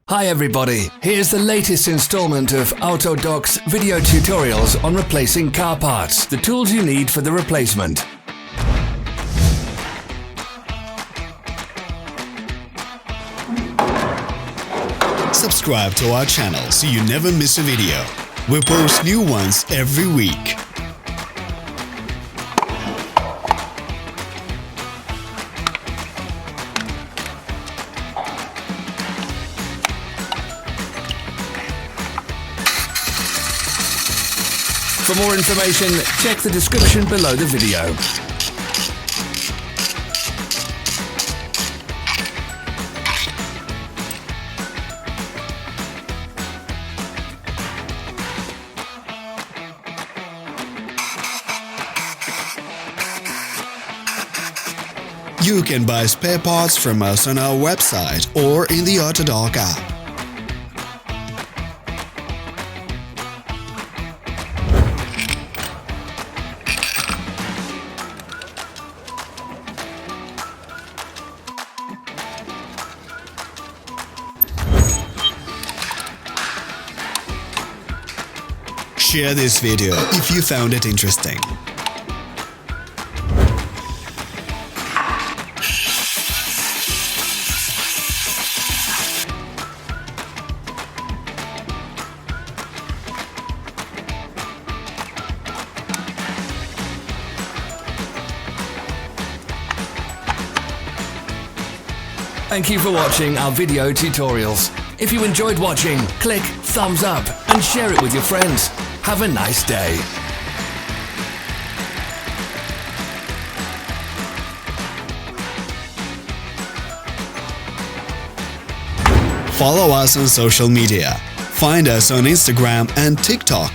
Hi everybody, here's the latest installment of Autodoc's video tutorials on replacing car parts, the tools you need for the replacement. Subscribe to our channel so you never miss a video. We post new ones every week. For more information, check the description below the video. You can buy spare parts from us on our website or in the Autodoc app. Share this video if you found it interesting. Thank you for watching our video tutorials. If you enjoyed watching, click thumbs up and share it with your friends. Have a nice day. Follow us on social media. Find us on Instagram and TikTok.